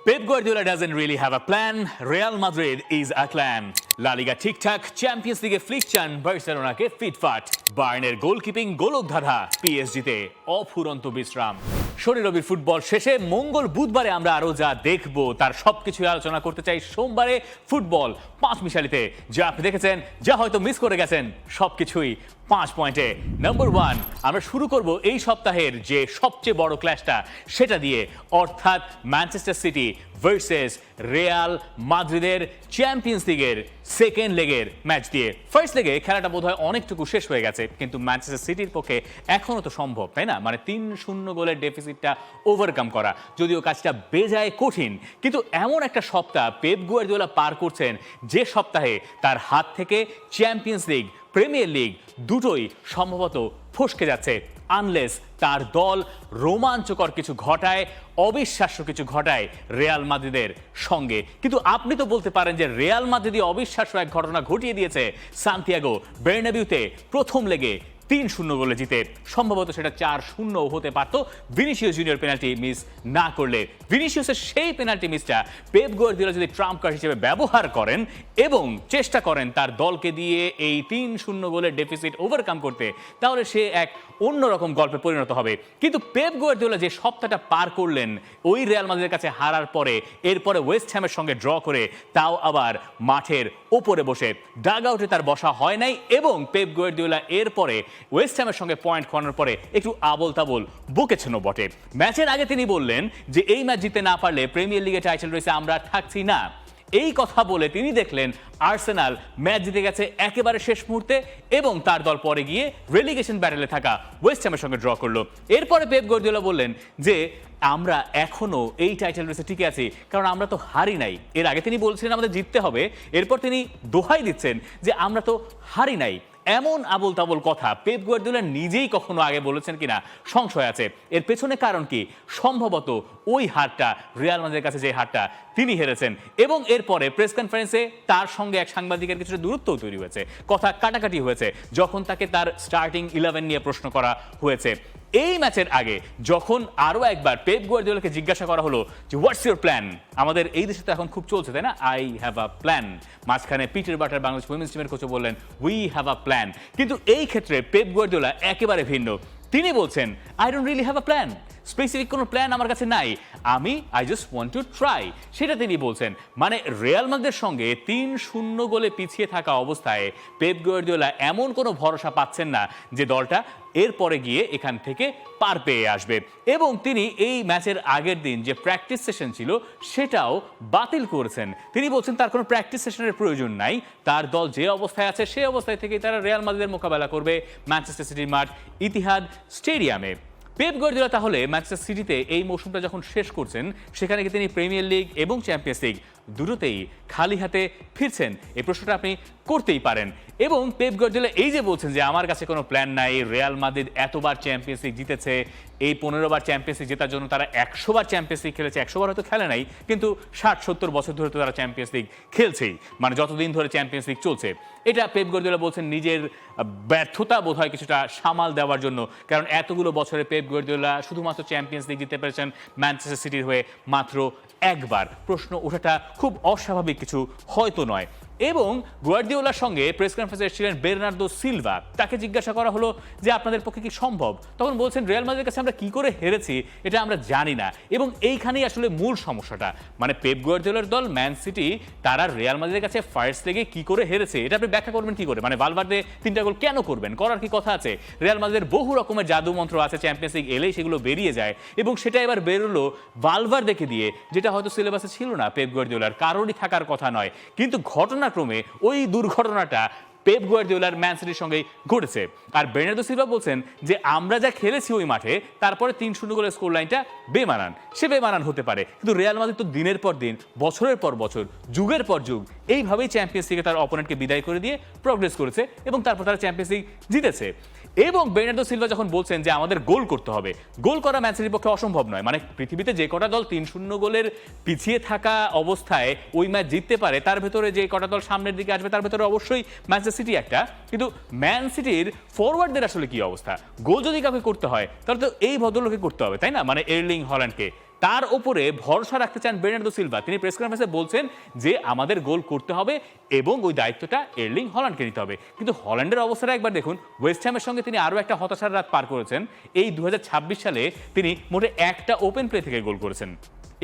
Pep Guardiola doesn't really have a plan. Real Madrid is a clan. La Liga ঠিকঠাক, champions লিগে Flick চান বার্সেলোনাকে ফিটফাট, বায়ার্নের গোলকিপিং গোলকধাঁধা, পিএসজিতে অফুরন্ত বিশ্রাম। শনি রবির ফুটবল শেষে মঙ্গল বুধবারে আমরা আরো যা দেখব তার সবকিছু আলোচনা করতে চাই সোমবারে ফুটবল পাঁচ মিশালিতে। যা আপনি দেখেছেন, যা হয়তো মিস করে গেছেন, সবকিছুই 5 পয়েন্টে। নাম্বার 1, আমরা শুরু করব এই সপ্তাহের যে সবচেয়ে বড় ক্ল্যাশটা সেটা দিয়ে, অর্থাৎ ম্যানচেস্টার সিটি ভার্সেস রিয়াল মাদ্রিদের চ্যাম্পিয়ন্স লিগের সেকেন্ড লেগের ম্যাচ দিয়ে। ফার্স্ট লেগে খেলাটা বোধহয় অনেকটুকু শেষ হয়ে গেছে, কিন্তু ম্যানচেস্টার সিটির পক্ষে এখনও তো সম্ভব, তাই না? মানে 3-0 গোলের ডেফিসিটটা ওভারকাম করা, যদিও কাজটা বেজায় কঠিন। কিন্তু এমন একটা সপ্তাহ পেপ গুয়ার্দিওলা পার করছেন যে সপ্তাহে তার হাত থেকে চ্যাম্পিয়ন্স লিগ, প্রিমিয়ার লিগ দুটোই সম্ভবত ফসকে যাচ্ছে, আনলেস তার দল রোমাঞ্চকর কিছু ঘটায়, অবিশ্বাস্য কিছু ঘটায় রিয়াল মাদ্রিদের সঙ্গে। কিন্তু আপনি তো বলতে পারেন যে রিয়াল মাদ্রিদই অবিশ্বাস্য এক ঘটনা ঘটিয়ে দিয়েছে সান্তিয়াগো বের্নাবিউতে প্রথম লেগে 3-0 গোলে জিতে। সম্ভবত সেটা 4-0 হতে পারত ভিনিসিয়াস জুনিয়র পেনাল্টি মিস না করলে। ভিনিসিয়াসের সেই পেনাল্টি মিসটা পেপ গুয়ার্দিওলা যদি ট্রাম্প কার্ড হিসেবে ব্যবহার করেন এবং চেষ্টা করেন তার দলকে দিয়ে এই 3-0 গোলের ডেফিসিট ওভারকাম করতে, তাহলে সে এক অন্যরকম গল্পে পরিণত হবে। কিন্তু পেপ গুয়ার্দিওলা যে সপ্তাহটা পার করলেন ওই রিয়াল মাদ্রিদের কাছে হারার পরে, এরপরে ওয়েস্ট হ্যামের সঙ্গে ড্র করে, তাও আবার মাঠের ওপরে বসে, ডাগ আউটে তার বসা হয় নাই, এবং পেপ গুয়ার্দিওলা এরপরে ওয়েস্ট হ্যামের সঙ্গে পয়েন্ট খোয়ানোর পরে একটু আবোল তাবোল বকেছেনও বটে। ম্যাচের আগে তিনি বললেন যে এই ম্যাচ জিততে না পারলে প্রিমিয়ার লিগে টাইটেল রেসে আমরা থাকছি না। এই কথা বলে তিনি দেখলেন আর্সেনাল ম্যাচ জিতে গেছে একেবারে শেষ মুহূর্তে, এবং তার দল পরে গিয়ে রেলিগেশন ব্যাটেলে থাকা ওয়েস্ট হ্যামের সঙ্গে ড্র করলো। এরপরে পেপ গুয়ার্দিওলা বললেন যে আমরা এখনো এই টাইটেল রেসে টিকে আছি, কারণ আমরা তো হারি নাই। এর আগে তিনি বলছিলেন আমাদের জিততে হবে, এরপর তিনি দোহাই দিচ্ছেন যে আমরা তো হারি নাই। এমন আবোল তাবোল কথা পেপ গুয়ার্দিওলা নিজেই কখনো আগে বলেছেন কিনা সংশয় আছে। এর পেছনে কারণ কি? সম্ভবত ওই হারটা, রিয়াল মাদ্রিদের কাছে যে হারটা তিনি হেরেছেন, এবং এরপরে প্রেস কনফারেন্সে তার সঙ্গে এক সাংবাদিকের কিছুটা দূরত্বও তৈরি হয়েছে, কথা কাটাকাটি হয়েছে যখন তাকে তার স্টার্টিং 11 নিয়ে প্রশ্ন করা হয়েছে। এই ম্যাচের আগে যখন আরো একবার পেপ গুয়ার্দিওলাকে জিজ্ঞাসা করা হলো যে হোয়াটস ইউর প্ল্যান, আমাদের এই দেশে তো এখন খুব চলছে, তাই না, আই হ্যাভ আ প্ল্যান। মাঝখানে পিটার বাটার বাংলাদেশ উইমেন্স টিমের কোচ বললেন উই হ্যাভ আ প্ল্যান। কিন্তু এই ক্ষেত্রে পেপ গুয়ার্দিওলা একেবারে ভিন্ন। তিনি বলছেন I don't really have a plan, specific কোনো প্ল্যান আমার কাছে নাই, I just want to try, সেটা তিনি বলছেন। মানে রিয়াল মাদ্রিদের সঙ্গে 3-0 গোলে পিছিয়ে থাকা অবস্থায় পেপ গুয়ার্দিওলা এমন কোনো ভরসা পাচ্ছেন না যে দলটা এরপরে গিয়ে এখান থেকে পার পেয়ে আসবে। এবং তিনি এই ম্যাচের আগের দিন যে প্র্যাকটিস সেশন ছিল সেটাও বাতিল করেছেন। তিনি বলছেন তার কোনো প্র্যাকটিস সেশনের প্রয়োজন নাই, তার দল যে অবস্থায় আছে সেই অবস্থায় থেকেই তারা রিয়াল মাদ্রিদের মোকাবেলা করবে ম্যানচেস্টার সিটির মাঠ ইতিহাদ স্টেডিয়ামে। পেপ গুয়ার্দিওলা তাহলে ম্যানচেস্টার সিটিতে এই মৌসুমটা যখন শেষ করছেন, সেখানে কি তিনি প্রিমিয়ার লিগ এবং চ্যাম্পিয়ন্স লিগ দুটোতেই খালি হাতে ফিরছেন? এই প্রশ্নটা আপনি করতেই পারেন। এবং পেপ গুয়ার্দিওলা এই যে বলছেন যে আমার কাছে কোনো প্ল্যান নাই, রিয়াল মাদ্রিদ এতবার চ্যাম্পিয়ন্স লিগ জিতেছে, এই 15 বার চ্যাম্পিয়ন্স লিগ জেতার জন্য তারা 100 বার চ্যাম্পিয়ন্স লিগ খেলেছে, 100 বার হয়তো খেলে নাই, কিন্তু 60-70 বছর ধরে তো তারা চ্যাম্পিয়ন্স লিগ খেলছেই, মানে যতদিন ধরে চ্যাম্পিয়ন্স লিগ চলছে। এটা পেপ গুয়ার্দিওলা বলছেন নিজের ব্যর্থতা বোধহয় কিছুটা সামাল দেওয়ার জন্য, কারণ এতগুলো বছরে পেপ গুয়ার্দিওলা শুধুমাত্র চ্যাম্পিয়ন্স লিগ জিততে পেরেছেন ম্যানচেস্টার সিটির হয়ে মাত্র একবার। প্রশ্ন ওঠাটা খুব অস্বাভাবিক কিছু হয়তো নয়। এবং গুয়ার্দিওলার সঙ্গে প্রেস কনফারেন্সে এসেছিলেন বের্নার্দো সিলভা, তাকে জিজ্ঞাসা করা হলো যে আপনাদের পক্ষে কি সম্ভব? তখন বলছেন রিয়াল মাদ্রিদের কাছে আমরা কি করে হেরেছি এটা আমরা জানি না। এবং এইখানেই আসলে মূল সমস্যাটা, মানে পেপ গুয়ার্দিওলার দল ম্যান সিটি তারা রিয়াল মাদ্রিদের কাছে ফার্স্ট লেগে কি করে হেরেছে এটা আপনি ব্যাখ্যা করবেন কি করে? মানে ভালভার্দে 3টা গোল কেন করবেন? করার কি কথা আছে? রিয়াল মাদ্রিদের বহু রকমের জাদু মন্ত্র আছে, চ্যাম্পিয়ন্স লিগ এলেই সেগুলো বেরিয়ে যায়, এবং সেটা এবার বেরোলো ভালভার্দেকে দিয়ে, যেটা হয়তো সিলেবাসে ছিল না পেপ গুয়ার্দিওলার, কারোরই থাকার কথা নয়। কিন্তু ঘটনাক্রমে ওই দুর্ঘটনাটা পেপ গুয়ার্দিওলার ম্যান সিটির সঙ্গে ঘটেছে। আর বের্নার্দো সিলভা বলছেন যে আমরা যা খেলেছি ওই মাঠে, তারপরে 3-0 গোলের স্কোর লাইনটা বেমানান। সে বেমানান হতে পারে, কিন্তু রিয়াল মাদ্রিদ তো দিনের পর দিন, বছরের পর বছর, যুগের পর যুগ এইভাবেই চ্যাম্পিয়ন্স লিগে তার অপোনেন্টকে বিদায় করে দিয়ে প্রগ্রেস করেছে, এবং তারপর তারা চ্যাম্পিয়ন্স লিগ জিতেছে। এবং বের্নার্দো সিলভা যখন বলছেন যে আমাদের গোল করতে হবে, গোল করা ম্যান সিটির পক্ষে অসম্ভব নয়, মানে পৃথিবীতে যে কটা দল 3-0 গোলের পিছিয়ে থাকা অবস্থায় ওই ম্যাচ জিততে পারে, তার ভেতরে যে কটা দল সামনের দিকে আসবে তার ভেতরে অবশ্যই ম্যানচেস্টার সিটি একটা। কিন্তু ম্যান সিটির ফরওয়ার্ডদের আসলে কি অবস্থা? গোল যদি কাউকে করতে হয় তাহলে তো এই ভদ্রলোকে করতে হবে, তাই না? মানে এর্লিং হল্যান্ডকে। তার ওপরে ভরসা রাখতে চান বের্নার্দো সিলভা। তিনি প্রেস কনফারেন্সে বলছেন যে আমাদের গোল করতে হবে এবং ওই দায়িত্বটা এর্লিং হল্যান্ডকে নিতে হবে। কিন্তু হল্যান্ডের অবস্থাটা একবার দেখুন, ওয়েস্ট হ্যামের সঙ্গে তিনি আরও একটা হতাশার রাত পার করেছেন। এই 2026 সালে তিনি মোটে একটা ওপেন প্লে থেকে গোল করেছেন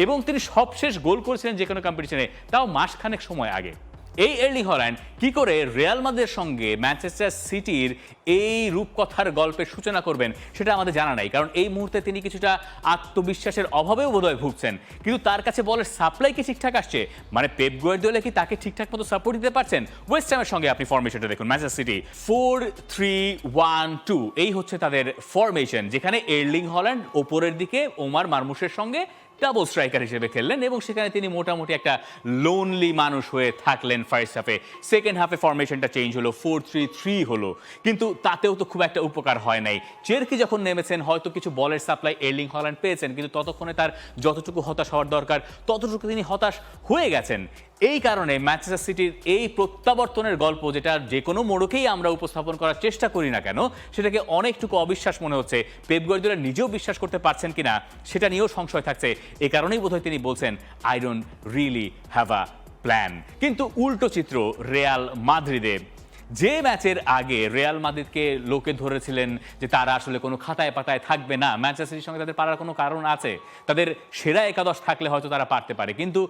এবং তিনি সবশেষ গোল করেছিলেন যে কোনো কম্পিটিশনে, তাও মাসখানেক সময় আগে। এই এর্লিং হল্যান্ড কি করে রিয়াল মাদ্রিদের সঙ্গে ম্যানচেস্টার সিটির এই রূপকথার গল্পের সূচনা করবেন সেটা আমাদের জানা নাই, কারণ এই মুহূর্তে তিনি কিছুটা আত্মবিশ্বাসের অভাবেও বোধহয় ভুগছেন। কিন্তু তার কাছে বলের সাপ্লাই কি ঠিকঠাক আসছে? মানে পেপ গার্দিওলা কি তাকে ঠিকঠাক মতো সাপোর্ট দিতে পারছেন? ওয়েস্ট হ্যামের সঙ্গে আপনি ফরমেশনটা দেখুন, ম্যানচেস্টার সিটি 4-3-1-2 এই হচ্ছে তাদের ফরমেশন, যেখানে এর্লিং হল্যান্ড ওপরের দিকে ওমার মারমুশের সঙ্গে ডাবল স্ট্রাইকার হিসেবে খেললেন এবং সেখানে তিনি মোটামুটি একটা লোনলি মানুষ হয়ে থাকলেন ফার্স্ট হাফে। সেকেন্ড হাফে ফরমেশনটা চেঞ্জ হলো, 4-3-3 হলো, কিন্তু তাতেও তো খুব একটা উপকার হয় নাই। চেরকি যখন নেমেছেন হয়তো কিছু বলের সাপ্লাই এর্লিং হল্যান্ড পেয়েছেন, কিন্তু ততক্ষণে তার যতটুকু হতাশ হওয়ার দরকার ততটুকু তিনি হতাশ হয়ে গেছেন। এই কারণে ম্যানচেস্টার সিটির এই প্রত্যাবর্তনের গল্প, যেটা যে কোনো মোড়কেই আমরা উপস্থাপন করার চেষ্টা করি না কেন, সেটাকে অনেকটুকু অবিশ্বাস মনে হচ্ছে। পেপ গার্দিওলা নিজেও বিশ্বাস করতে পারছেন কিনা সেটা নিয়েও সংশয় থাকছে। এ কারণেই বোধহয় তিনি বলছেন I don't really have a plan. কিন্তু উল্টো চিত্র রিয়াল মাদ্রিদে। যে ম্যাচের আগে রিয়াল মাদ্রিদকে লোকে ধরেছিলেন যে তারা আসলে কোনো খাতায় পাতায় থাকবে না, ম্যানচেস্টার সিটির সঙ্গে তাদের পারার কোনো কারণ আছে, তাদের সেরা একাদশ থাকলে হয়তো তারা পারতে পারে, কিন্তু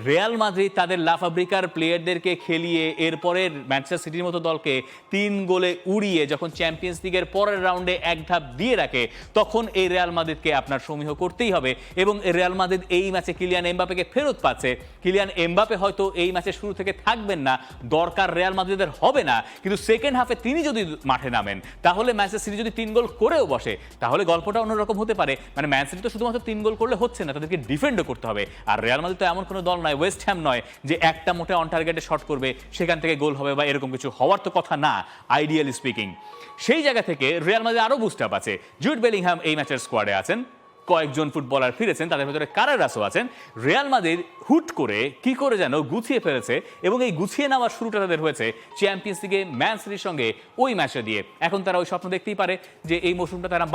রিয়াল মাদ্রিদ তাদের লাফাব্রিকার প্লেয়ারদেরকে খেলিয়ে এরপরে ম্যানচেস্টার সিটির মতো দলকে 3 গোলে উড়িয়ে যখন চ্যাম্পিয়ন্স লিগের পরের রাউন্ডে এক ধাপ দিয়ে রাখে, তখন এই রিয়াল মাদ্রিদকে আপনার সমীহ করতেই হবে। এবং রিয়াল মাদ্রিদ এই ম্যাচে কিলিয়ান এমবাপেকে ফেরত পাচ্ছে। কিলিয়ান এমবাপে হয়তো এই ম্যাচের শুরু থেকে থাকবেন না, দরকার রিয়াল মাদ্রিদের হবে না, কিন্তু সেকেন্ড হাফে তিনি যদি মাঠে নামেন তাহলে ম্যানচেস্টার সিটি যদি 3 গোল করেও বসে তাহলে গল্পটা অন্যরকম হতে পারে। মানে ম্যান সিটি তো শুধুমাত্র 3 গোল করলে হচ্ছে না, তাদেরকে ডিফেন্ডও করতে হবে। আর রিয়াল মাদ্রিদ তো এমন কোনো দল নয়, ওয়েস্ট হ্যাম নয় যে একটা মোটে অন টার্গেটে শট করবে সেখান থেকে গোল হবে বা এরকম কিছু হওয়ার তো কথা না আইডিয়ালি স্পিকিং। সেই জায়গা থেকে রিয়াল মাদ্রিদ আরও বুস্ট আপ আছে। জুড বেলিংহাম এই ম্যাচের স্কোয়াডে আছেন, কয়েকজন ফুটবলার ফিরেছেন, তাদের ভেতরে কারারাসও আছেন। রিয়াল মাদ্রিদ হুট করে কি করে যেন গুছিয়ে ফেলেছে এবং এই গুছিয়ে নেওয়ার শুরুটা তাদের হয়েছে চ্যাম্পিয়ন্স লিগে ম্যান সিটির সঙ্গে ওই ম্যাচে দিয়ে। এখন তারা ওই স্বপ্ন দেখতেই পারে যে এই মৌসুমটা তারা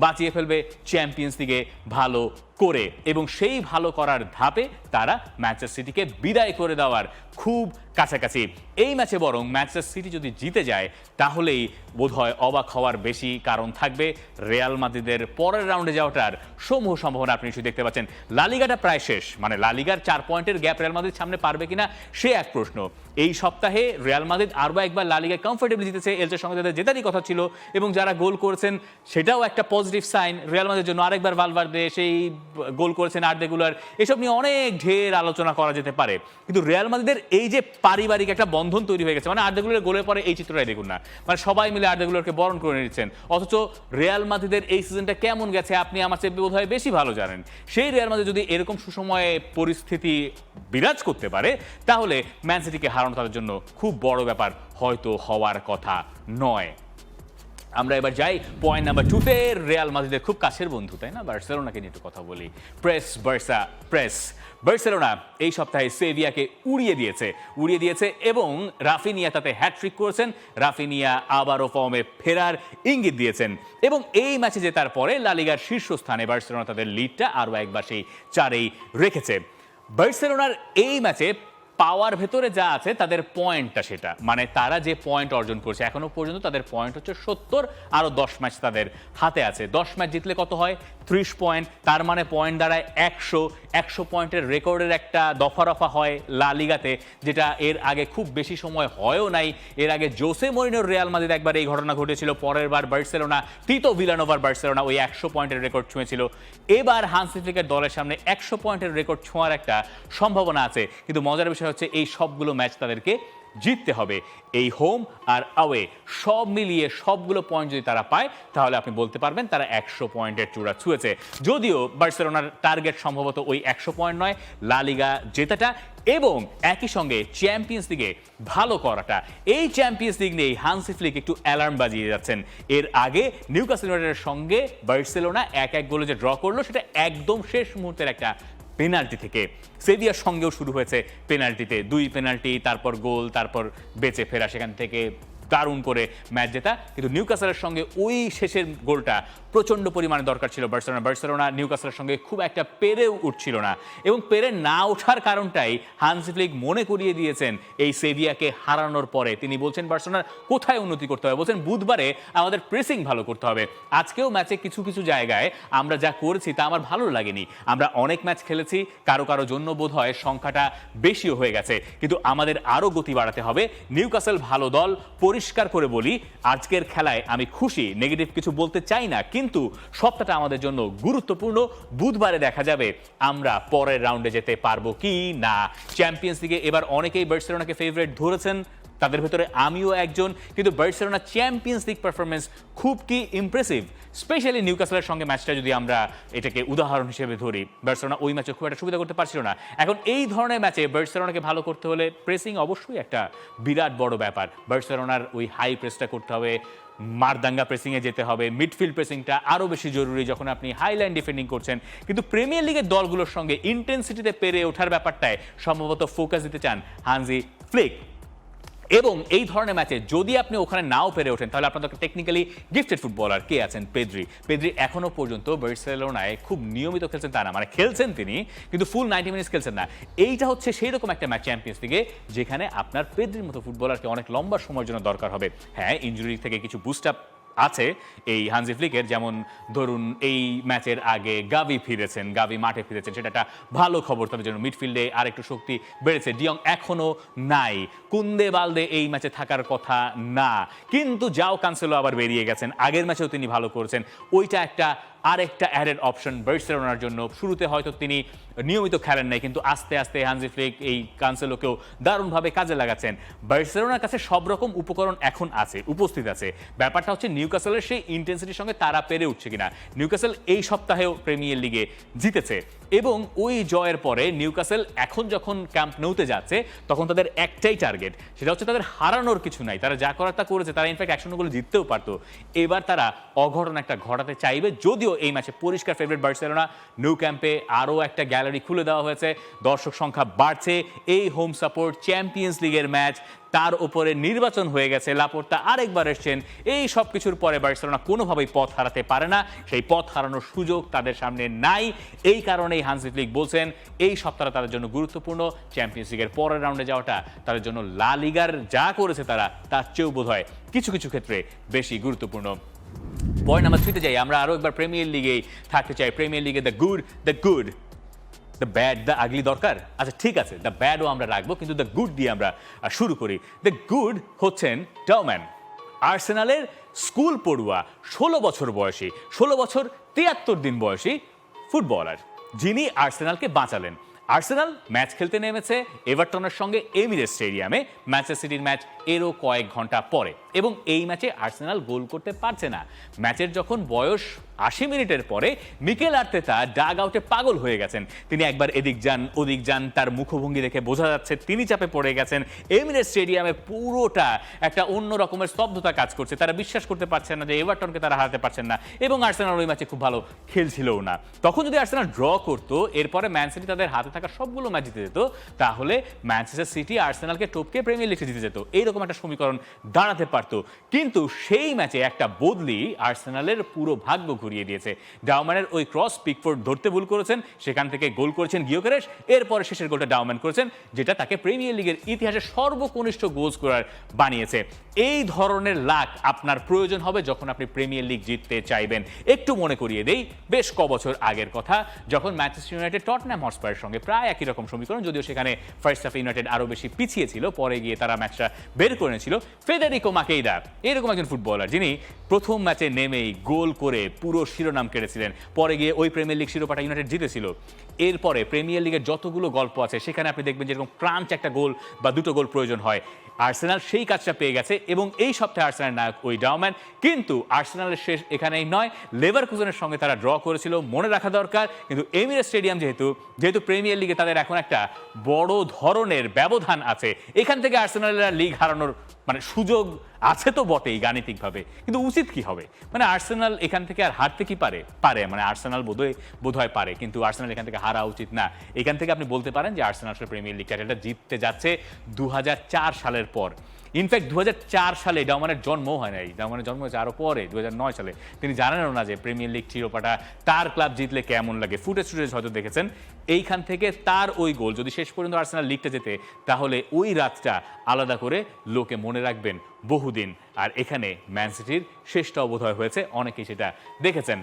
বাঁচিয়ে ফেলবে চ্যাম্পিয়ন্স লিগে ভালো করে, এবং সেই ভালো করার ধাপে তারা ম্যানচেস্টার সিটিকে বিদায় করে দেওয়ার খুব কাছাকাছি। এই ম্যাচে বরং ম্যানচেস্টার সিটি যদি জিতে যায় তাহলেই বোধহয় অবাক হওয়ার বেশি কারণ থাকবে। রিয়াল মাদ্রিদের পরের রাউন্ডে যাওয়াটার সমূহ সম্ভাবনা আপনি নিশ্চয়ই দেখতে পাচ্ছেন। লা লিগাটা প্রায় শেষ, মানে লা লিগার 4 পয়েন্টের গ্যাপ রিয়াল মাদ্রিদ সামনে পারবে কিনা সে এক প্রশ্ন। এই সপ্তাহে রিয়াল মাদ্রিদ আরও একবার লা লিগায় কমফোর্টেবলি জিতেছে, এলচের সঙ্গে তাদের জেতারই কথা ছিল, এবং যারা গোল করেছেন সেটাও একটা পজিটিভ সাইন রিয়াল মাদ্রিদের জন্য। আরেকবার ভালভার্দে সেই গোল করেছেন, আর্দেগুলার, এসব নিয়ে অনেক ঢের আলোচনা করা যেতে পারে। কিন্তু রিয়াল মাদ্রিদের এই যে পারিবারিক একটা বন্ধন তৈরি হয়ে গেছে, মানে আর্দেগুলার গোলের পরে এই চিত্রটাই দেখুন না, মানে সবাই মিলে আর্দেগুলারকে বরণ করে নিচ্ছেন, অথচ রিয়াল মাদ্রিদের এই সিজনটা কেমন গেছে আপনি আমার চেয়ে বোধহয় বেশি ভালো জানেন। সেই রিয়াল মাদ্রিদ যদি এরকম সুসময়ে পরিস্থিতি বিরাজ করতে পারে তাহলে ম্যান সিটিকে হারানো তাদের জন্য খুব বড় ব্যাপার হয়তো হওয়ার কথা নয়। আমরা এবার যাই পয়েন্ট নাম্বার 2-তে। রিয়াল মাদ্রিদের খুব কাছের বন্ধু, তাই না, বার্সেলোনাকে নিয়ে একটু কথা বলি। বার্সেলোনা এই সপ্তাহে সেভিয়াকে উড়িয়ে দিয়েছে এবং রাফিনিয়া তাতে হ্যাটট্রিক করেছেন। রাফিনিয়া আবারও ফর্মে ফেরার ইঙ্গিত দিয়েছেন এবং এই ম্যাচে জেতার পরে লা লিগার শীর্ষস্থানে বার্সেলোনা তাদের লিডটা আরও একবার সেই 4-এই রেখেছে। বার্সেলোনার এই ম্যাচে পাওয়ার ভেতরে যা আছে তাদের পয়েন্টটা, সেটা মানে তারা যে পয়েন্ট অর্জন করছে এখনো পর্যন্ত তাদের পয়েন্ট হচ্ছে 70, আরও 10 ম্যাচ তাদের হাতে আছে। 10 ম্যাচ জিতলে কত হয়? 30 পয়েন্ট, তার মানে পয়েন্ট দাঁড়ায় 100 পয়েন্টের রেকর্ডের একটা দফা হয় লা লিগাতে, যেটা এর আগে খুব বেশি সময় হয়ও নাই। এর আগে জোসে মরিনোর রিয়াল মাদ্রিদ একবার এই ঘটনা ঘটেছিল, পরের বার বার্সেলোনা, তিতো ভিলানোভার বার্সেলোনা ওই 100 পয়েন্টের রেকর্ড ছুঁয়েছিল। এবার হান্সি ফ্লিকের দলের সামনে 100 পয়েন্টের রেকর্ড ছোঁয়ার একটা সম্ভাবনা আছে, কিন্তু মজার বিষয় হচ্ছে এই সবগুলো ম্যাচ তাদেরকে জিততে হবে। এই হোম আর আওয়ে সব মিলিয়ে সবগুলো পয়েন্ট যদি তারা পায় তাহলে আপনি বলতে পারবেন তারা 100 পয়েন্টের চূড়া ছুঁয়েছে। যদিও বার্সেলোনার টার্গেট সম্ভবত ওই 100 পয়েন্ট নয়, লা লিগা জেতাটা এবং একই সঙ্গে চ্যাম্পিয়ন্স লিগে ভালো করাটা। এই চ্যাম্পিয়ন্স লিগ নিয়ে হান্সি ফ্লিক একটু অ্যালার্ম বাজিয়ে যাচ্ছেন। এর আগে নিউক্যাসল ইউনাইটেডের সঙ্গে বার্সেলোনা 1-1 গোলে যে ড্র করলো সেটা একদম শেষ মুহূর্তের একটা পেনাল্টি থেকে। সেভিয়ার সঙ্গেও শুরু হয়েছে পেনাল্টিতে, 2 পেনাল্টি, তারপর গোল, তারপর বেঁচে ফেরা, সেখান থেকে দারুণ করে ম্যাচ জেতা, কিন্তু নিউক্যাসলের সঙ্গে ওই শেষের গোলটা প্রচণ্ড পরিমাণে দরকার ছিল বার্সেলোনা নিউক্যাসলের সঙ্গে খুব একটা পেরেও উঠছিল না, এবং পেরে না ওঠার কারণটাই হান্সি ফ্লিক মনে করিয়ে দিয়েছেন এই সেভিয়াকে হারানোর পরে। তিনি বলছেন বার্সেলোনার কোথায় উন্নতি করতে হবে, বলছেন বুধবারে আমাদের প্রেসিং ভালো করতে হবে। আজকেও ম্যাচে কিছু কিছু জায়গায় আমরা যা করেছি তা আমার ভালো লাগেনি। আমরা অনেক ম্যাচ খেলেছি, কারো কারো জন্য বোধ হয় সংখ্যাটা বেশিও হয়ে গেছে, কিন্তু আমাদের আরও গতি বাড়াতে হবে। নিউক্যাসল ভালো দল, পরিষ্কার করে বলি আজকের খেলায় আমি খুশি, নেগেটিভ কিছু বলতে চাই না, কিন্তু সবটা আমাদের জন্য গুরুত্বপূর্ণ। বুধবারে দেখা যাবে আমরা পরের রাউন্ডে যেতে পারবো কি না। চ্যাম্পিয়ন্স লিগে এবার অনেকেই বার্সেলোনাকে ফেভারিট ধরেছেন, তাদের ভেতরে আমিও একজন, কিন্তু বার্সেলোনা চ্যাম্পিয়ন্স লিগ পারফরমেন্স খুব কি ইমপ্রেসিভ। স্পেশালি নিউক্যাসলের সঙ্গে ম্যাচটা যদি আমরা এটাকে উদাহরণ হিসেবে ধরি, বার্সেলোনা ওই ম্যাচে খুব একটা সুবিধা করতে পারছিল না। এখন এই ধরনের ম্যাচে বার্সেলোনাকে ভালো করতে হলে প্রেসিং অবশ্যই একটা বিরাট বড় ব্যাপার। বার্সেলোনার ওই হাই প্রেসটা করতে হবে, মারদাঙ্গা প্রেসিংয়ে যেতে হবে, মিডফিল্ড প্রেসিংটা আরও বেশি জরুরি যখন আপনি হাইলাইন ডিফেন্ডিং করছেন। কিন্তু প্রিমিয়ার লিগের দলগুলোর সঙ্গে ইন্টেন্সিটিতে পেরে ওঠার ব্যাপারটায় সম্ভবত ফোকাস দিতে চান হান্সি ফ্লিক। এবং এই ধরনের ম্যাচে যদি আপনি ওখানে নাও পেরে ওঠেন, তাহলে আপনাদের টেকনিক্যালি গিফটেড ফুটবলার কে আছেন, পেদ্রি এখনো পর্যন্ত বার্সেলোনায় খুব নিয়মিত খেলছেন তা না, মানে খেলছেন তিনি, কিন্তু ফুল 90 মিনিটস খেলছেন না। এইটা হচ্ছে সেই রকম একটা ম্যাচ চ্যাম্পিয়ন্স লিগে, যেখানে আপনার পেদ্রির মতো ফুটবলারকে অনেক লম্বা সময়ের জন্য দরকার হবে। হ্যাঁ, ইনজুরি থেকে কিছু বুস্ট আপ আছে এই হান্সি ফ্লিকের, যেমন ধরুন এই ম্যাচের আগে গাভি মাঠে ফিরেছেন, সেটা একটা ভালো খবর তাদের জন্য। মিডফিল্ডে আরেকটু শক্তি বেড়েছে, ডিয়ং এখনো নাই, কুন্দে বালদে এই ম্যাচে থাকার কথা না, কিন্তু যাও কানসেলো আবার বেরিয়ে গেছেন, আগের ম্যাচেও তিনি ভালো করেছেন। ওইটা একটা আরেকটা অ্যাডেড অপশন বার্সেলোনার জন্য। শুরুতে হয়তো তিনি নিয়মিত খেলেন নাই, কিন্তু আস্তে আস্তে হান্সি ফ্লিক এই কানসেলোকেও দারুণভাবে কাজে লাগাচ্ছেন। বার্সেলোনার কাছে সব রকম উপকরণ এখন আছে, উপস্থিত আছে। ব্যাপারটা হচ্ছে নিউক্যাসলের সেই ইন্টেন্সিটির সঙ্গে তারা পেরে উঠছে কিনা। নিউক্যাসল এই সপ্তাহেও প্রিমিয়ার লিগে জিতেছে, এবং ওই জয়ের পরে নিউক্যাসল এখন যখন ক্যাম্প নৌতে যাচ্ছে, তখন তাদের একটাই টার্গেট, সেটা হচ্ছে তাদের হারানোর কিছু নাই। তারা যা করার তা করেছে, তারা ইনফ্যাক্ট 1-0 গোলে জিততেও পারতো। এবার তারা অঘটন একটা ঘটাতে চাইবে, যদিও এই ম্যাচে পরিষ্কার ফেভারিট বার্সেলোনা। নিউ ক্যাম্পে আরও একটা গ্যালারি খুলে দেওয়া হয়েছে, দর্শক সংখ্যা বাড়ছে। এই হোম সাপোর্ট, চ্যাম্পিয়ন্স লিগের ম্যাচ, তার উপরে নির্বাচন হয়ে গেছে, লাপোর্তা আরেকবার এসছেন। এই সব কিছুর পরে বার্সেলোনা কোনোভাবেই পথ হারাতে পারে না, সেই পথ হারানোর সুযোগ তাদের সামনে নাই। এই কারণেই হান্সি ফ্লিক বলছেন এই সপ্তাহটা তাদের জন্য গুরুত্বপূর্ণ। চ্যাম্পিয়ন্স লিগের পরের রাউন্ডে যাওয়াটা তাদের জন্য লা লিগার যা করেছে তারা তার চেয়েও বোধ হয় কিছু কিছু ক্ষেত্রে বেশি গুরুত্বপূর্ণ। পয়েন্ট নাম্বার 3-তে যাই, আমরা আরও একবার প্রিমিয়ার লিগেই থাকতে চাই। প্রিমিয়ার লিগে the good, the bad, the আগলি দরকার। আচ্ছা ঠিক আছে, দ্য ব্যাডও আমরা রাখবো, কিন্তু দ্য গুড দিয়ে আমরা শুরু করি। দ্য গুড হচ্ছেন ডাউম্যান, আর্সেনালের স্কুল পড়ুয়া, 16 বছর বয়সী, 16 বছর 73 দিন বয়সী ফুটবলার, যিনি আর্সেনালকে বাঁচালেন। আর্সেনাল ম্যাচ খেলতে নেমেছে এভারটনের সঙ্গে এমিরেটস স্টেডিয়ামে, ম্যানচেস্টার সিটির ম্যাচ এরও কয়েক ঘন্টা পরে, এবং এই ম্যাচে আর্সেনাল গোল করতে পারছে না। ম্যাচের যখন বয়স 80 মিনিটের পরে মিকেল আর্তেতা ডাগ আউটে পাগল হয়ে গেছেন। তিনি একবার এদিক যান ওদিক যান, তার মুখভঙ্গি দেখে বোঝা যাচ্ছে তিনি চাপে পড়ে গেছেন। এমিরেটস স্টেডিয়ামে পুরোটা একটা অন্য রকমের স্তব্ধতা কাজ করছে, তারা বিশ্বাস করতে পারছেন না যে এভারটনকে তারা হারাতে পারছেন না, এবং আর্সেনাল ওই ম্যাচে খুব ভালো খেলছিলও না। তখন যদি আর্সেনাল ড্র করতো, এরপরে ম্যান সিটি তাদের হাতে থাকা সবগুলো ম্যাচ জিতে যেত, তাহলে ম্যানচেস্টার সিটি আর্সেনালকে টপকে প্রিমিয়ার লিগে জিতে যেত, এইরকম একটা সমীকরণ দাঁড়াতে পারতো। কিন্তু সেই ম্যাচে একটা বদলি আর্সেনালের পুরো ভাগ্য ঘুরিয়ে দিয়েছে। ডাউম্যানের ওই ক্রস পিকফোর্ড ধরতে ভুল করেছেন, সেখান থেকে গোল করেছেন গিয়োকেরেশ, এরপরে শেষের গোলটা ডাউম্যান করেছেন, যেটা তাকে প্রিমিয়ার লিগের ইতিহাসে সর্বকনিষ্ঠ গোল স্কোরার বানিয়েছে। এই ধরনের লাক আপনার প্রয়োজন হবে যখন আপনি প্রিমিয়ার লিগ জিততে চাইবেন। একটু মনে করিয়ে দেই, বেশ কবছর আগের কথা, যখন ম্যানচেস্টার ইউনাইটেড টটনহ্যাম হটস্পারের সঙ্গে প্রায় একই রকম সমীকরণ, যদিও সেখানে ফার্স্ট হাফে ইউনাইটেড আরও বেশি পিছিয়ে ছিল, পরে গিয়ে তারা ম্যাচটা বের করে নিয়েছিল। ফেদেরিকো মাকেইদা এরকম একজন ফুটবলার, যিনি প্রথম ম্যাচে নেমেই গোল করে পুরো শিরোনাম কেড়েছিলেন, পরে গিয়ে ওই প্রিমিয়ার লিগ শিরোপাটা ইউনাইটেড জিতেছিল। এরপরে প্রিমিয়ার লিগের যতগুলো গল্প আছে, সেখানে আপনি দেখবেন যেরকম ক্রাঞ্চ একটা গোল বা দুটো গোল প্রয়োজন হয়, আর্সেনাল সেই কাজটা পেয়ে গেছে, এবং এই সপ্তাহে আর্সেনাল নায়ক ওই ডাউম্যান। কিন্তু আর্সেনালের শেষ এখানেই নয়, লেভারকুজেনের সঙ্গে তারা ড্র করেছিল, মনে রাখা দরকার। কিন্তু এমিরেটস স্টেডিয়াম যেহেতু প্রিমিয়ার লিগে তাদের এখন একটা বড় ধরনের ব্যবধান আছে, এখান থেকে আর্সেনালের লিগ হারানোর মানে সুযোগ আছে তো বটেই গাণিতিকভাবে, কিন্তু উচিত কি হবে? মানে আর্সেনাল এখান থেকে আর হারতে কি পারে মানে আর্সেনাল বোধহয় পারে, কিন্তু আর্সেনাল এখান থেকে হারা উচিত না। এখান থেকে আপনি বলতে পারেন যে আর্সেনাল আসলে প্রিমিয়ার লিগ টাইটেলটা জিততে যাচ্ছে 2004 সালের পর। ইনফ্যাক্ট 2004 সালে ডাউমানের জন্মও হয় নাই, ডাউমানের জন্ম হয়েছে আরও পরে 2009 সালে। তিনি জানেনও না যে প্রিমিয়ার লিগ শিরোপাটা তার ক্লাব জিতলে কেমন লাগে। ফুটেজ হয়তো দেখেছেন। এইখান থেকে তার ওই গোল যদি শেষ পর্যন্ত আর্সেনাল লিগটা যেতে, তাহলে ওই রাতটা আলাদা করে লোকে মনে রাখবেন বহুদিন। আর এখানে ম্যান সিটির শেষটাও বোধহয় হয়েছে, অনেকেই সেটা দেখেছেন।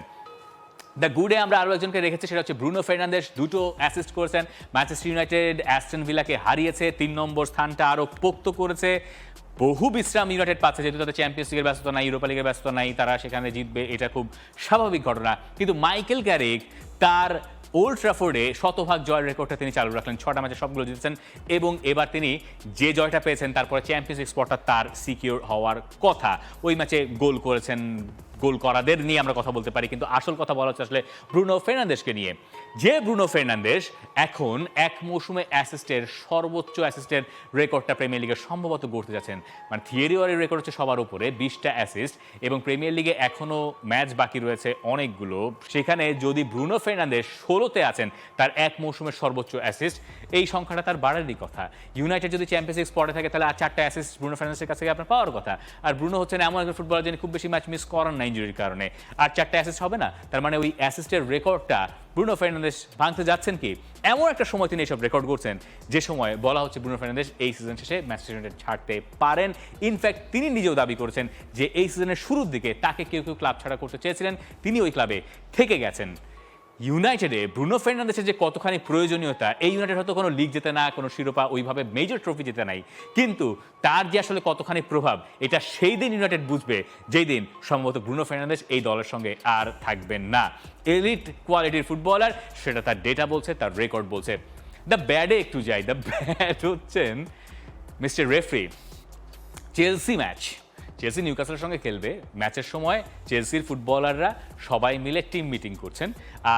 দ্য গুডে আমরা আরও একজনকে রেখেছি, সেটা হচ্ছে ব্রুনো ফার্নান্দেস। 2টো অ্যাসিস্ট করেছেন। ম্যানচেস্টার ইউনাইটেড অ্যাস্টন ভিলাকে হারিয়েছে, 3 নম্বর স্থানটা আরও পোক্ত করেছে। বহু বিশ্রাম ইউনাইটেড পাচ্ছে, যেহেতু তাদের চ্যাম্পিয়ন্স লিগের ব্যস্ততা নাই, ইউরোপা লিগের ব্যস্ততা নাই, তারা সেখানে জিতবে, এটা খুব স্বাভাবিক ঘটনা। কিন্তু মাইকেল ক্যারিক তার ওল্ড ট্রাফোর্ডে শতভাগ জয়ের রেকর্ডটা তিনি চালু রাখলেন। 6টা ম্যাচে সবগুলো জিতেছেন এবং এবার তিনি যে জয়টা পেয়েছেন তারপরে চ্যাম্পিয়ন্স লিগ স্পটটা তার সিকিউর হওয়ার কথা। ওই ম্যাচে গোল করেছেন, গোল করাদের নিয়ে আমরা কথা বলতে পারি, কিন্তু আসল কথা বলা হচ্ছে আসলে ব্রুনো ফার্নান্দেসকে নিয়ে। যে ব্রুনো ফার্নান্দেস এখন এক মৌসুমে সর্বোচ্চ অ্যাসিস্টের রেকর্ডটা প্রিমিয়ার লিগে সম্ভবত গড়তে যাচ্ছেন। মানে থিয়েরি ওয়ারির রেকর্ড হচ্ছে সবার উপরে 20টা অ্যাসিস্ট, এবং প্রিমিয়ার লিগে এখনও ম্যাচ বাকি রয়েছে অনেকগুলো। সেখানে যদি ব্রুনো ফার্নান্দেস 16তে আছেন, তার এক মৌসুমের সর্বোচ্চ অ্যাসিস্ট, এই সংখ্যাটা তার বাড়ারই কথা। ইউনাইটেড যদি চ্যাম্পিয়ন্স লিগ স্পটে থাকে, তাহলে আর 4টা অ্যাসিস্ট ব্রুনো ফার্নান্দেসের কাছ থেকে আপনার পাওয়ার কথা। আর ব্রুনো হচ্ছেন এমন একজন ফুটবলার যিনি খুব বেশি ম্যাচ মিস করেন না ইনজুরির কারণে। আর 4টা অ্যাসিস্ট হবে না, তার মানে ওই অ্যাসিস্টের রেকর্ডটা ব্রুনো ফার্নান্দেস ভাঙতে যাচ্ছেন কি? এমন একটা সময় তিনি এসব রেকর্ড করছেন যে সময় বলা হচ্ছে ব্রুনো ফার্নান্দেস এই সিজন শেষে ম্যানচেস্টার ইউনাইটেড ছাড়তে পারেন। ইনফ্যাক্ট তিনি নিজেও দাবি করেছেন যে এই সিজনের শুরুর দিকে তাকে কেউ ক্লাব ছাড়া করতে চেয়েছিলেন, তিনি ওই ক্লাবে থেকে গেছেন। ইউনাইটেডে ব্রুনো ফার্নান্দেসের যে কতখানি প্রয়োজনীয়তা, এই ইউনাইটেড হয়তো কোনো লিগ জেতে না, কোনো শিরোপা ওইভাবে মেজর ট্রফি জেতে নাই, কিন্তু তার যে আসলে কতখানি প্রভাব, এটা সেই দিন ইউনাইটেড বুঝবে যেই দিন সম্ভবত ব্রুনো ফার্নান্দেস এই দলের সঙ্গে আর থাকবেন না। এলিট কোয়ালিটির ফুটবলার, সেটা তার ডেটা বলছে, তার রেকর্ড বলছে। দ্য ব্যাডে একটু যাই। দ্য ব্যাড হচ্ছেন মিস্টার রেফারি। চেলসি নিউক্যাসলের সঙ্গে খেলবে, ম্যাচের সময় চেলসির ফুটবলাররা সবাই মিলে টিম মিটিং করছেন,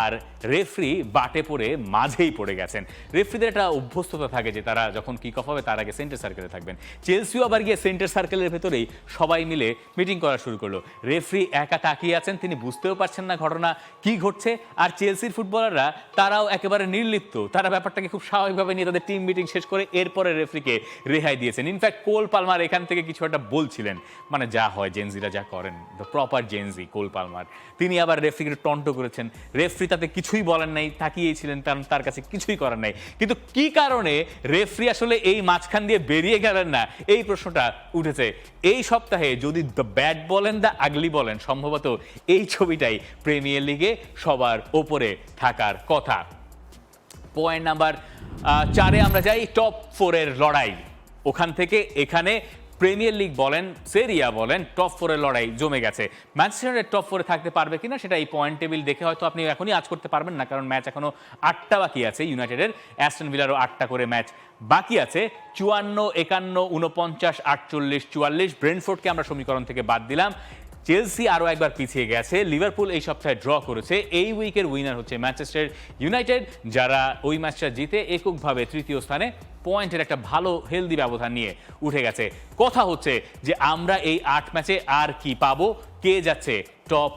আর রেফারি বাটে পড়ে মাঝেই পড়ে গেছেন। রেফারিদের একটা অভ্যস্ততা থাকে যে তারা যখন কিক অফ হবে তার আগে সেন্টার সার্কেলে থাকবেন। চেলসিও আবার গিয়ে সেন্টার সার্কেলের ভেতরেই সবাই মিলে মিটিং করা শুরু করলো। রেফারি একা তাকিয়ে আছেন, তিনি বুঝতেও পারছেন না ঘটনা কি ঘটছে। আর চেলসির ফুটবলাররা তারাও একেবারে নির্লিপ্ত, তারা ব্যাপারটাকে খুব স্বাভাবিকভাবে নিয়ে তাদের টিম মিটিং শেষ করে এরপরে রেফারিকে রেহাই দিয়েছেন। ইনফ্যাক্ট কোল পালমার এখান থেকে কিছু একটা বলছিলেন, মানে যা হয় জেনজিরা যা করেন, the proper Gen Z Cole Palmer, তিনি আবার রেফারিকে টন্ট করেছেন। রেফারি তাতে কিছুই বলেন নাই, তাকিয়েছিলেন, কারণ তার কাছে কিছুই করার নাই। কিন্তু কি কারণে রেফারি আসলে এই মাঝখান দিয়ে বেরিয়ে গেলেন না, এই প্রশ্নটা উঠেছে। এই সপ্তাহে যদি দ্য ব্যাড বলেন, দ্য আগলি বলেন, সম্ভবত এই ছবিটাই প্রিমিয়ার লিগে সবার ওপরে থাকার কথা। পয়েন্ট নাম্বার 4-এ আমরা যাই, টপ 4-এর লড়াই। ওখান থেকে এখানে প্রিমিয়ার লিগ বলেন, সেরিয়া বলেন, টপ 4-এর লড়াই জমে গেছে। ম্যানচেস্টার ইউনাইটেড টপ 4-এ থাকতে পারবে কিনা সেটা এই পয়েন্ট টেবিল দেখে হয়তো আপনি এখনই আজ করতে পারবেন না, কারণ ম্যাচ এখনো 8টা বাকি আছে ইউনাইটেডের। অ্যাস্টন ভিলারও 8টা করে ম্যাচ বাকি আছে। 54, 51, 49, 48, 44। ব্রেন্টফোর্ডকে আমরা সমীকরণ থেকে বাদ দিলাম। চেলসি আরও একবার পিছিয়ে গেছে। লিভারপুল এই সপ্তাহে ড্র করেছে। এই উইকের উইনার হচ্ছে ম্যানচেস্টার ইউনাইটেড, যারা ওই ম্যাচটা জিতে এককভাবে তৃতীয় স্থানে পয়েন্টের একটা ভালো হেলদি ব্যবধান নিয়ে উঠে গেছে। কথা হচ্ছে যে আমরা এই 8 ম্যাচে আর কি পাবো, কে যাচ্ছে টপ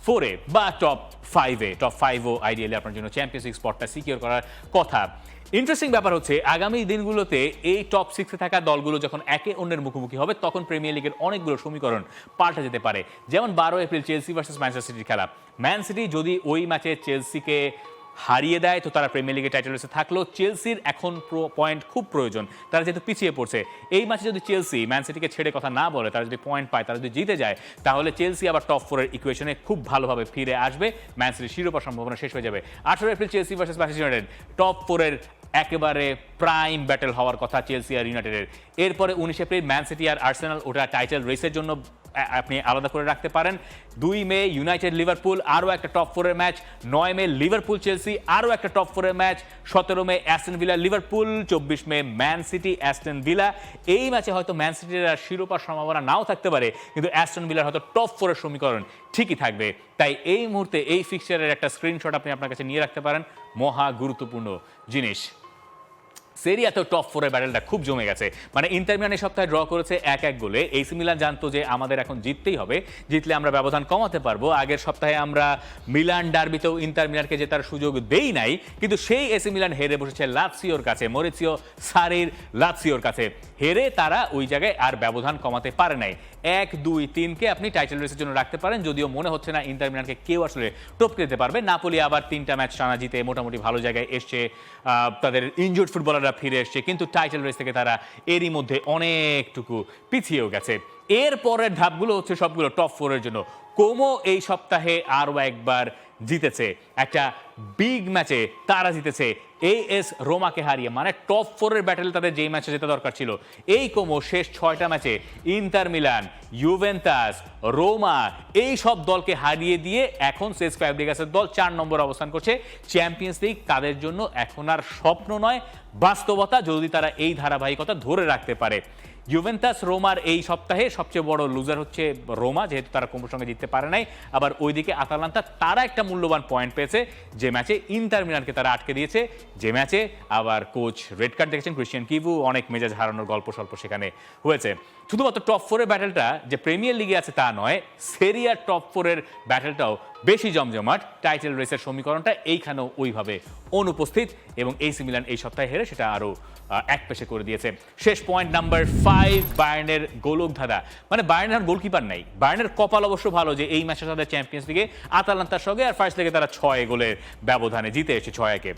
4-এ বা টপ 5-এ। টপ 5ও আইডিয়ালি আপনার জন্য চ্যাম্পিয়ন্স লিগ স্পটটা সিকিউর করার কথা। ইন্টারেস্টিং ব্যাপার হচ্ছে আগামী দিনগুলোতে এই টপ 6-এ থাকা দলগুলো যখন একে অন্যের মুখোমুখি হবে, তখন প্রিমিয়ার লিগের অনেকগুলো সমীকরণ পাল্টে যেতে পারে। যেমন 12 এপ্রিল চেলসি ভার্সেস ম্যানচেস্টার সিটির খেলা। ম্যান সিটি যদি ওই ম্যাচে চেলসিকে হারিয়ে দেয়, তো তারা প্রিমিয়ার লিগের টাইটেল রেসে থাকলেও চেলসির এখন পয়েন্ট খুব প্রয়োজন, তারা যেহেতু পিছিয়ে পড়ছে। এই ম্যাচে যদি চেলসি ম্যান সিটিকে ছেড়ে কথা না বলে, তারা যদি পয়েন্ট পায়, তারা যদি জিতে যায়, তাহলে চেলসি আবার টপ 4-এর ইকুয়েশনে খুব ভালোভাবে ফিরে আসবে। ম্যান সিটির শিরোপা সম্ভাবনা শেষ হয়ে যাবে। 18 April Chelsea versus Manchester United, top 4-এর একেবারে প্রাইম ব্যাটেল হওয়ার কথা চেলসি আর ইউনাইটেডের। এরপরে 19 এপ্রিল ম্যান সিটি আর আর্সেনাল, ওটা টাইটেল রেসের জন্য আপনি আলাদা করে রাখতে পারেন। 2 মে ইউনাইটেড লিভারপুল, আরও একটা টপ 4-এর ম্যাচ। 9 মে লিভারপুল চেলসি, আরও একটা টপ 4-এর ম্যাচ। 17 মে অ্যাস্টন ভিলা লিভারপুল, 24 মে ম্যান সিটি অ্যাস্টন ভিলা। এই ম্যাচে হয়তো ম্যান সিটির আর শিরোপার সম্ভাবনা নাও থাকতে পারে, কিন্তু অ্যাস্টন ভিলার হয়তো টপ 4-এর সমীকরণ ঠিকই থাকবে। তাই এই মুহূর্তে এই ফিক্সচারের একটা স্ক্রিনশট আপনি আপনার কাছে নিয়ে রাখতে পারেন, মহা গুরুত্বপূর্ণ জিনিস। সেরিয়াতেও টপ 4-এর ব্যাটেলটা খুব জমে গেছে। মানে ইন্টার মিলান এই সপ্তাহে ড্র করেছে 1-1 গোলে। এসি মিলান জানতো যে আমাদের এখন জিততেই হবে, জিতলে আমরা ব্যবধান কমাতে পারবো। আগের সপ্তাহে আমরা মিলান ডার্বিতেও ইন্টার মিলানকে জেতার সুযোগ দেই নাই, কিন্তু সেই এসি মিলান হেরে বসেছে লাৎসিওর কাছে, মরিসিও সারির লাৎসিওর কাছে। হেরে তারা ওই জায়গায় আর ব্যবধান কমাতে পারে নাই। 1-2-3-কে আপনি টাইটেল রেসের জন্য রাখতে পারেন, যদিও মনে হচ্ছে না ইন্টার মিলানকে কেউ আসলে টপকে দিতে পারবে। নাপোলি আবার 3টা ম্যাচ টানা জিতে মোটামুটি ভালো জায়গায় এসছে, তাদের ইনজুর্ড ফুটবলাররা ফিরে এসছে, কিন্তু টাইটেল রেস থেকে তারা এরই মধ্যে অনেকটুকু পিছিয়েও গেছে। এর পরের ধাপগুলো হচ্ছে সবগুলো টপ 4-এর জন্য। কোমো এই সপ্তাহে আরও একবার জিতেছে, একটা বিগ ম্যাচে তারা জিতেছে এএস রোমাকে হারিয়ে। মানে টপ 4-এর ব্যাটেল তাদের যেই ম্যাচে জেতা দরকার ছিল, এই কোমো শেষ 6টা ম্যাচে ইন্টার মিলান, ইউভেন্টাস, রোমা এই সব দলকে হারিয়ে দিয়ে এখন সেস ফ্যাব্রিগাসের দল 4 নম্বর অবস্থান করছে। চ্যাম্পিয়ন্স লিগ তাদের জন্য এখন আর স্বপ্ন নয়, বাস্তবতা, যদি তারা এই ধারাবাহিকতা ধরে রাখতে পারে। ইউভেন্টাস রোমার এই সপ্তাহে সবচেয়ে বড় লুজার হচ্ছে রোমা, যেহেতু তারা কোমোর সঙ্গে জিততে পারে নাই। আবার ওইদিকে আতালান্তা, তারা একটা মূল্যবান পয়েন্ট পেয়েছে যে ম্যাচে ইন্টার মিলানকে তারা আটকে দিয়েছে, যে ম্যাচে আবার কোচ রেড কার্ড দেখেছেন ক্রিশ্চিয়ান কিভু, অনেক মেজাজ হারানোর গল্প স্বল্প সেখানে হয়েছে। শুধুমাত্র টপ 4-এর ব্যাটেলটা যে প্রিমিয়ার লিগে আছে তা নয়, সেরিয়ার টপ 4-এর ব্যাটেলটাও বেশি জমজমাট। টাইটেল রেসের সমীকরণটা এইখানেও ওইভাবে অনুপস্থিত, এবং এসি মিলান এই সপ্তাহে হেরে সেটা আরও এক পেশে করে দিয়েছে। শেষ পয়েন্ট নাম্বার 5, বায়ার্নের গোলকধাঁধা। মানে বায়ার্নের গোলকিপার নাই। বায়ার্নের কপাল অবশ্য ভালো যে এই ম্যাচে তাদের চ্যাম্পিয়ন্স লিগে আতালান্তার সঙ্গে আর ফার্স্ট লিগে তারা 6 গোলের ব্যবধানে জিতে এসেছে 6-1-এ।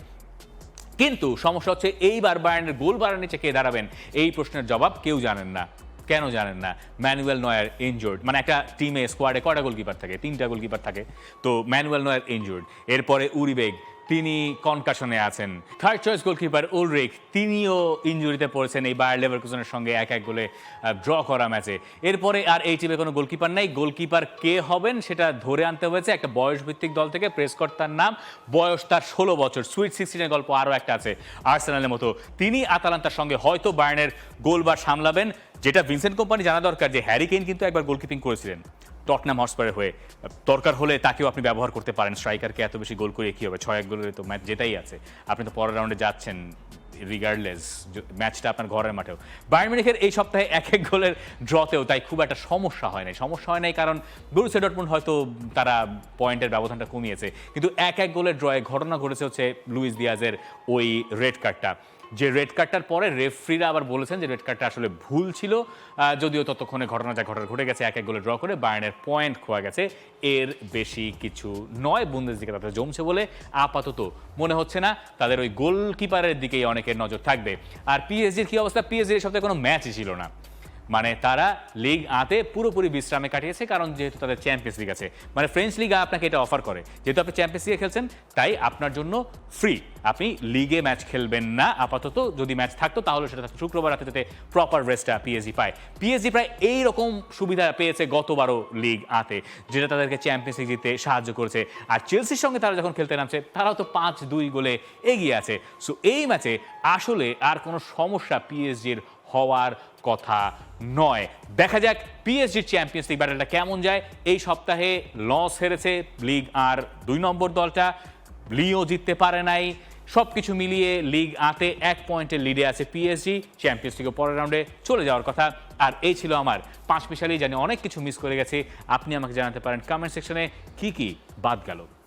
কিন্তু সমস্যা হচ্ছে এইবার বায়ার্নের গোল বাড়ার নিচে কে দাঁড়াবেন, এই প্রশ্নের জবাব কেউ জানেন না। কেন জানেন না? Manuel Neuer injured. মানে একটা টিমে স্কোয়াডে কয়টা গোলকিপার থাকে? 3টা গোলকিপার থাকে। তো ম্যানুয়েল নয়ার ইনজুর্ড, এরপরে উরিবেগ, তিনি কনকাশনে আছেন। থার্ড চয়েস গোলকিপার উলরিখ, তিনিও ইনজুরিতে পড়েছেন এই বায়ার লেভারকুসেনের সঙ্গে 1-1 গোলে ড্র করা ম্যাচে। এরপরে আর এই টিমে কোনো গোলকিপার নাই। গোলকিপার কে হবেন সেটা ধরে আনতে হয়েছে একটা বয়সভিত্তিক দল থেকে। প্রেসকর্তার নাম, বয়স তার 16 বছর। সুইট 16-এর গল্প আরও একটা আছে আর্সেনালের মতো। তিনি আতালান্তার সঙ্গে হয়তো বায়ার্নের গোলবার সামলাবেন। যেটা ভিনসেন্ট কম্পানি জানা দরকার যে হ্যারি কেইন কিন্তু একবার গোলকিপিং করেছিলেন টটনাম হটস্পারের হয়ে। দরকার হলে তাকেও আপনি ব্যবহার করতে পারেন। স্ট্রাইকারকে এত বেশি গোল করে কী হবে? 6-1 গোলের তো ম্যাচ যেটাই আছে, আপনি তো পরের রাউন্ডে যাচ্ছেন রিগার্ডলেস, ম্যাচটা আপনার ঘরের মাঠেও। বায়ার্ন মিউনিখের এই সপ্তাহে 1-1 গোলের ড্রতেও তাই খুব একটা সমস্যা হয় নাই কারণ বরুসিয়া ডর্টমুন্ড হয়তো তারা পয়েন্টের ব্যবধানটা কমিয়েছে, কিন্তু 1-1 গোলের ড্রয়ে ঘটনা ঘটেছে হচ্ছে লুইস দিয়াজের ওই রেড কার্ডটা। যে রেড কার্ডটার পরে রেফরিরা আবার বলেছেন যে রেড কার্ডটা আসলে ভুল ছিল, যদিও ততক্ষণে ঘটনা যা ঘটার ঘটে গেছে। 1-1 গোলে ড্র করে বায়ার্নের পয়েন্ট খোয়া গেছে, এর বেশি কিছু নয়। বুন্দেসলিগা তাদের জমছে বলে আপাতত মনে হচ্ছে না। তাদের ওই গোলকিপারের দিকেই অনেকের নজর থাকবে। আর পিএসজির কি অবস্থা? পিএসজির এই সপ্তাহে কোনো ম্যাচই ছিল না। মানে তারা লিগ আতে পুরোপুরি বিশ্রামে কাটিয়েছে, কারণ যেহেতু তাদের চ্যাম্পিয়ন্স লিগ আছে। মানে ফ্রেঞ্চ লিগা আপনাকে এটা অফার করে, যেহেতু আপনি চ্যাম্পিয়ন্স লিগে খেলছেন তাই আপনার জন্য ফ্রি, আপনি লিগে ম্যাচ খেলবেন না আপাতত। যদি ম্যাচ থাকতো তাহলে সেটা থাকতো শুক্রবার রাতে, যাতে প্রপার রেস্টটা পিএসজি পায়। পিএসজি প্রায় এইরকম সুবিধা পেয়েছে গতবারও লিগ আতে, যেটা তাদেরকে চ্যাম্পিয়ন্স লিগ জিতে সাহায্য করেছে। আর চেলসির সঙ্গে তারা যখন খেলতে নামছে তারাও তো 5-2 গোলে এগিয়ে আছে। সো এই ম্যাচে আসলে আর কোনো সমস্যা পিএসজির হওয়ার কথা নয়। দেখা যাক পিএসজির চ্যাম্পিয়ন্স লিগ ব্যাটেলটা কেমন যায়। এই সপ্তাহে লস হেরেছে লিগ আর 2 নম্বর দলটা, লিও জিততে পারে নাই। সবকিছু মিলিয়ে লিগ আতে 1 পয়েন্টের লিডে আছে পিএসজি, চ্যাম্পিয়ন্স লিগের পরের রাউন্ডে চলে যাওয়ার কথা। আর এই ছিল আমার 5 মিশালি, জানি অনেক কিছু মিস করে গেছি। আপনি আমাকে জানাতে পারেন কমেন্ট সেকশনে কি কি বাদ গেল।